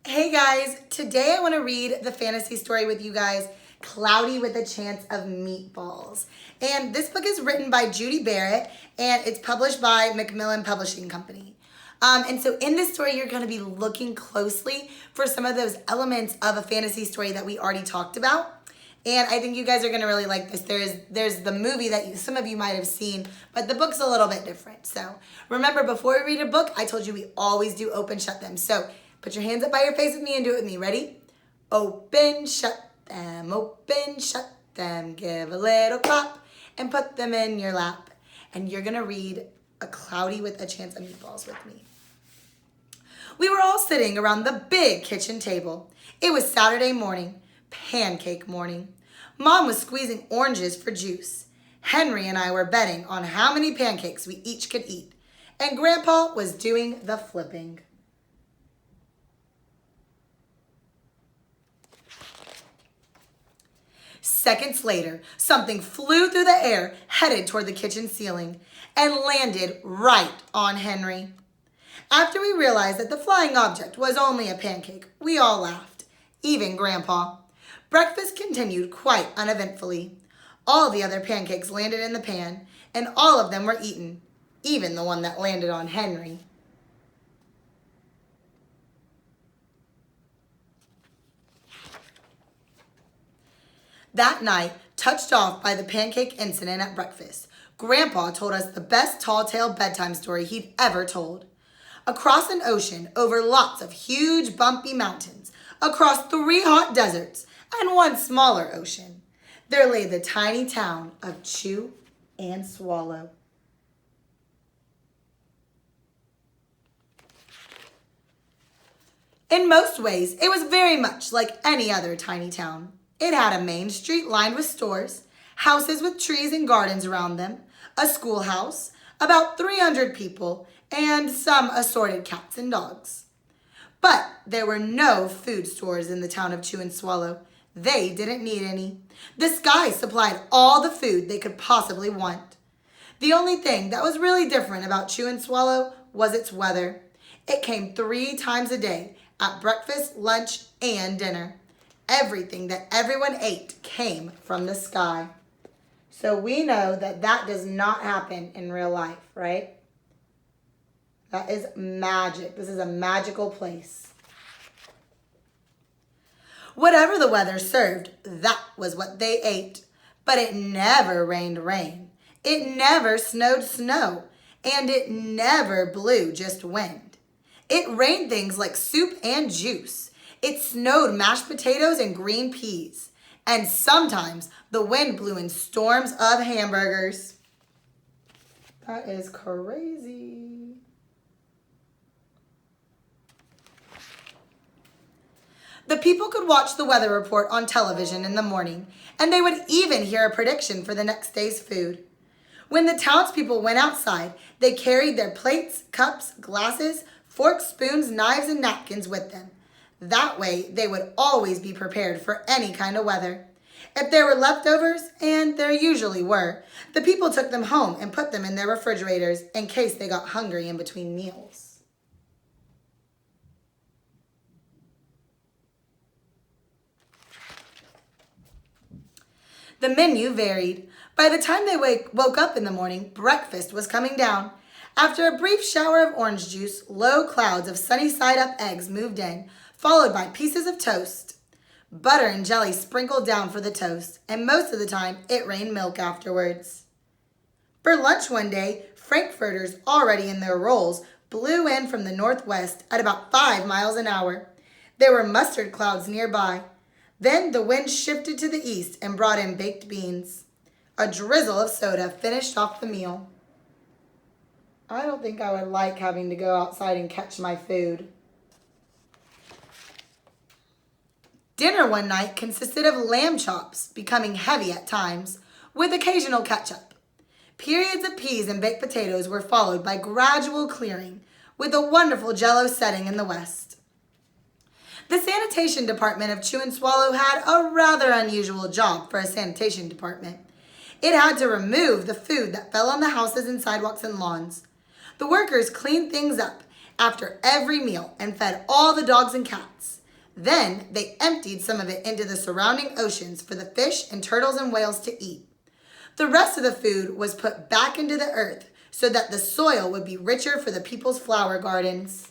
Hey guys, today I want to read the fantasy story with you guys, Cloudy with a Chance of Meatballs. And this book is written by Judy Barrett and it's published by Macmillan Publishing Company. And so in this story, you're going to be looking closely for some of those elements of a fantasy story that we already talked about. And I think you guys are going to really like this. There's the movie that some of you might have seen, but the book's a little bit different. So remember, before we read a book, I told you we always do open, shut them. So put your hands up by your face with me and do it with me. Ready? Open, shut them. Give a little clap and put them in your lap. And you're going to read A Cloudy with a Chance of Meatballs with me. We were all sitting around the big kitchen table. It was Saturday morning, pancake morning. Mom was squeezing oranges for juice. Henry and I were betting on how many pancakes we each could eat. And Grandpa was doing the flipping. Seconds later, something flew through the air, headed toward the kitchen ceiling, and landed right on Henry. After we realized that the flying object was only a pancake, we all laughed, even Grandpa. Breakfast continued quite uneventfully. All the other pancakes landed in the pan, and all of them were eaten, even the one that landed on Henry. That night, touched off by the Pancake Incident at breakfast, Grandpa told us the best tall-tale bedtime story he'd ever told. Across an ocean, over lots of huge bumpy mountains, across 3 hot deserts, and 1 smaller ocean, there lay the tiny town of Chew and Swallow. In most ways, it was very much like any other tiny town. It had a main street lined with stores, houses with trees and gardens around them, a schoolhouse, about 300 people, and some assorted cats and dogs. But there were no food stores in the town of Chew and Swallow. They didn't need any. The sky supplied all the food they could possibly want. The only thing that was really different about Chew and Swallow was its weather. It came 3 times a day, at breakfast, lunch, and dinner. Everything that everyone ate came from the sky. So we know that that does not happen in real life, right? That is magic. This is a magical place. Whatever the weather served, that was what they ate. But it never rained rain. It never snowed snow. And it never blew just wind. It rained things like soup and juice. It snowed mashed potatoes and green peas. And sometimes the wind blew in storms of hamburgers. That is crazy. The people could watch the weather report on television in the morning, and they would even hear a prediction for the next day's food. When the townspeople went outside, they carried their plates, cups, glasses, forks, spoons, knives, and napkins with them. That way, they would always be prepared for any kind of weather. If there were leftovers, and there usually were, the people took them home and put them in their refrigerators in case they got hungry in between meals. The menu varied. By the time they woke up in the morning, breakfast was coming down. After a brief shower of orange juice, low clouds of sunny-side-up eggs moved in, followed by pieces of toast. Butter and jelly sprinkled down for the toast, and most of the time, it rained milk afterwards. For lunch one day, frankfurters already in their rolls blew in from the northwest at about 5 miles an hour. There were mustard clouds nearby. Then the wind shifted to the east and brought in baked beans. A drizzle of soda finished off the meal. I don't think I would like having to go outside and catch my food. Dinner one night consisted of lamb chops, becoming heavy at times, with occasional ketchup. Periods of peas and baked potatoes were followed by gradual clearing, with a wonderful jello setting in the west. The sanitation department of Chew and Swallow had a rather unusual job for a sanitation department. It had to remove the food that fell on the houses and sidewalks and lawns. The workers cleaned things up after every meal and fed all the dogs and cats. Then they emptied some of it into the surrounding oceans for the fish and turtles and whales to eat. The rest of the food was put back into the earth so that the soil would be richer for the people's flower gardens.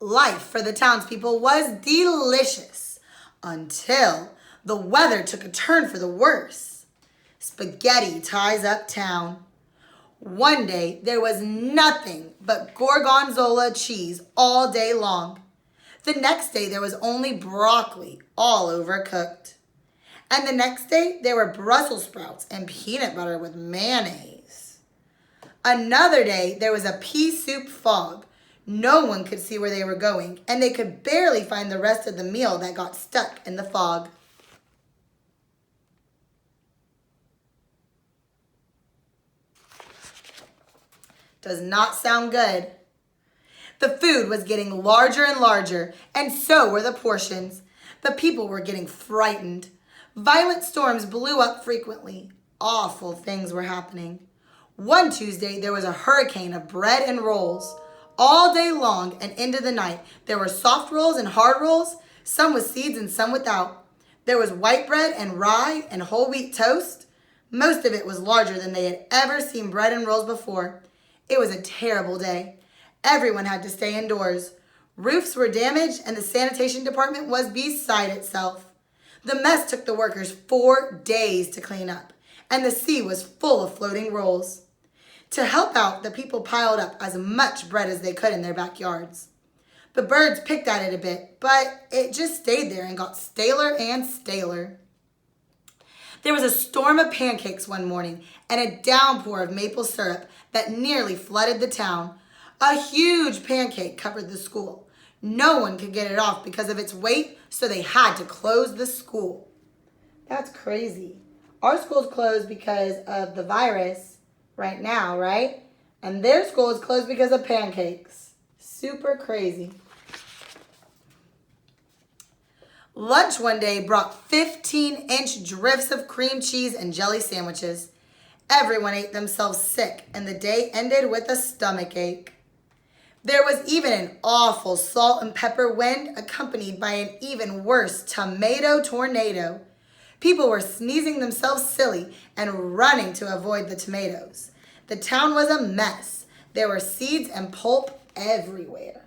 Life for the townspeople was delicious until the weather took a turn for the worse. Spaghetti ties up town. One day there was nothing but gorgonzola cheese all day long. The next day there was only broccoli, all overcooked. And the next day there were Brussels sprouts and peanut butter with mayonnaise. Another day there was a pea soup fog. No one could see where they were going, and they could barely find the rest of the meal that got stuck in the fog. Does not sound good. The food was getting larger and larger, and so were the portions. The people were getting frightened. Violent storms blew up frequently. Awful things were happening. One Tuesday, there was a hurricane of bread and rolls. All day long and into the night, there were soft rolls and hard rolls, some with seeds and some without. There was white bread and rye and whole wheat toast. Most of it was larger than they had ever seen bread and rolls before. It was a terrible day. Everyone had to stay indoors. Roofs were damaged and the sanitation department was beside itself. The mess took the workers 4 days to clean up, and the sea was full of floating rolls. To help out, the people piled up as much bread as they could in their backyards. The birds picked at it a bit, but it just stayed there and got staler and staler. There was a storm of pancakes one morning and a downpour of maple syrup that nearly flooded the town. A huge pancake covered the school. No one could get it off because of its weight, so they had to close the school. That's crazy. Our school's closed because of the virus right now, right? And their school is closed because of pancakes. Super crazy. Lunch one day brought 15-inch drifts of cream cheese and jelly sandwiches. Everyone ate themselves sick, and the day ended with a stomach ache. There was even an awful salt and pepper wind accompanied by an even worse tomato tornado. People were sneezing themselves silly and running to avoid the tomatoes. The town was a mess. There were seeds and pulp everywhere.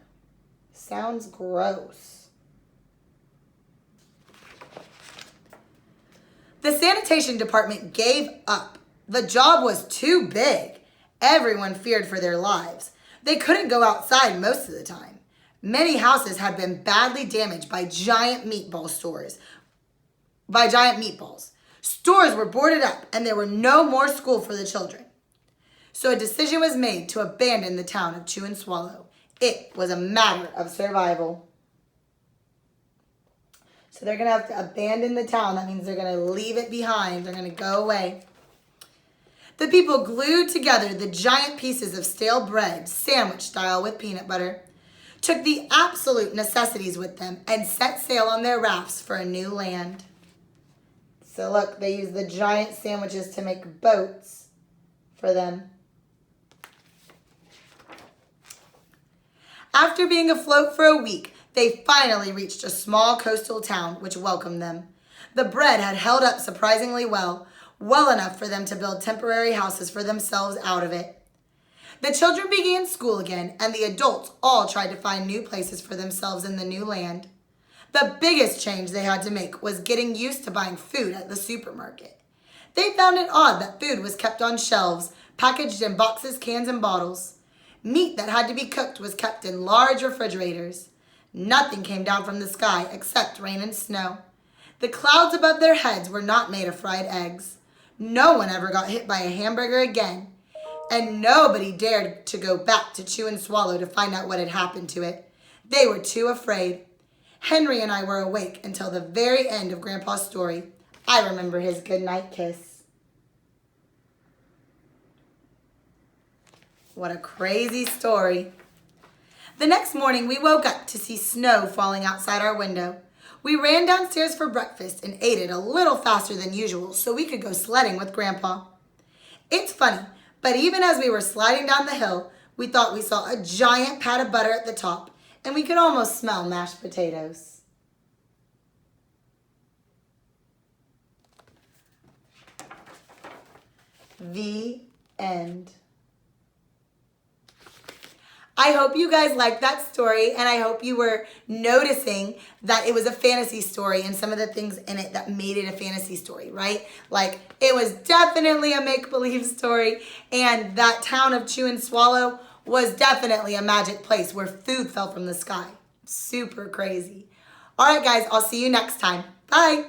Sounds gross. The sanitation department gave up. The job was too big. Everyone feared for their lives. They couldn't go outside most of the time. Many houses had been badly damaged by giant meatballs. Stores were boarded up and there were no more school for the children. So a decision was made to abandon the town of Chew and Swallow. It was a matter of survival. So they're going to have to abandon the town. That means they're going to leave it behind. They're going to go away. The people glued together the giant pieces of stale bread, sandwich style with peanut butter, took the absolute necessities with them, and set sail on their rafts for a new land. So look, they used the giant sandwiches to make boats for them. After being afloat for a week, they finally reached a small coastal town which welcomed them. The bread had held up surprisingly well enough for them to build temporary houses for themselves out of it. The children began school again, and the adults all tried to find new places for themselves in the new land. The biggest change they had to make was getting used to buying food at the supermarket. They found it odd that food was kept on shelves, packaged in boxes, cans, and bottles. Meat that had to be cooked was kept in large refrigerators. Nothing came down from the sky except rain and snow. The clouds above their heads were not made of fried eggs. No one ever got hit by a hamburger again. And nobody dared to go back to Chew and Swallow to find out what had happened to it. They were too afraid. Henry and I were awake until the very end of Grandpa's story. I remember his goodnight kiss. What a crazy story. The next morning we woke up to see snow falling outside our window. We ran downstairs for breakfast and ate it a little faster than usual so we could go sledding with Grandpa. It's funny, but even as we were sliding down the hill, we thought we saw a giant pat of butter at the top, and we could almost smell mashed potatoes. The end. I hope you guys liked that story, and I hope you were noticing that it was a fantasy story and some of the things in it that made it a fantasy story, right? Like, it was definitely a make-believe story, and that town of Chew and Swallow was definitely a magic place where food fell from the sky. Super crazy. All right, guys, I'll see you next time. Bye.